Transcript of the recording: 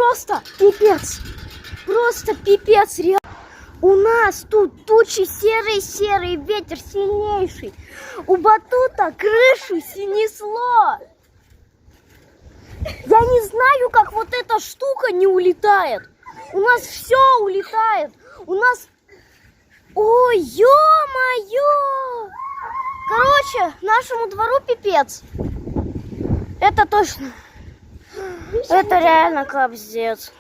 просто пипец. Просто пипец, реально. У нас тут тучи серый-серый, ветер сильнейший. У батута крышу снесло. Я не знаю, как вот эта штука не улетает. У нас все улетает. У нас... Ой, ё-моё! Короче, нашему двору пипец. Это точно. Это реально капздец.